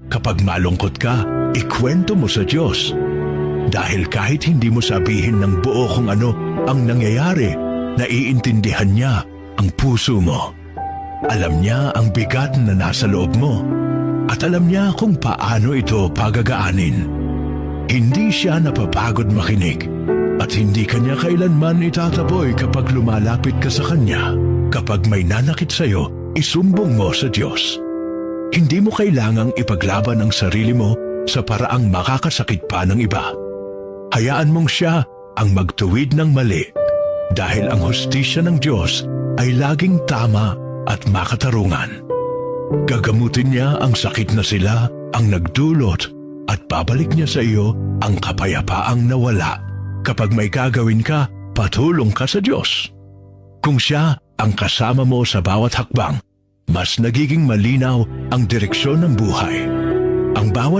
Kapag malungkot ka, ikwento mo sa Diyos. Dahil kahit hindi mo sabihin ng buo kung ano ang nangyayari, naiintindihan niya ang puso mo. Alam niya ang bigat na nasa loob mo. At alam niya kung paano ito pagagaanin. Hindi siya napapagod makinig. At hindi kanya kailanman itataboy kapag lumalapit ka sa kanya. Kapag may nanakit sa'yo, isumbong mo sa Diyos. Hindi mo kailangang ipaglaban ang sarili mo sa paraang makakasakit pa ng iba. Hayaan mong siya ang magtuwid ng mali dahil ang hustisya ng Diyos ay laging tama at makatarungan. Gagamutin niya ang sakit na sila ang nagdulot at babalik niya sa iyo ang kapayapaang nawala. Kapag may gagawin ka, patulong ka sa Diyos. Kung siya ang kasama mo sa bawat hakbang, mas nagiging malinaw ang direksyon ng buhay. Ang bawat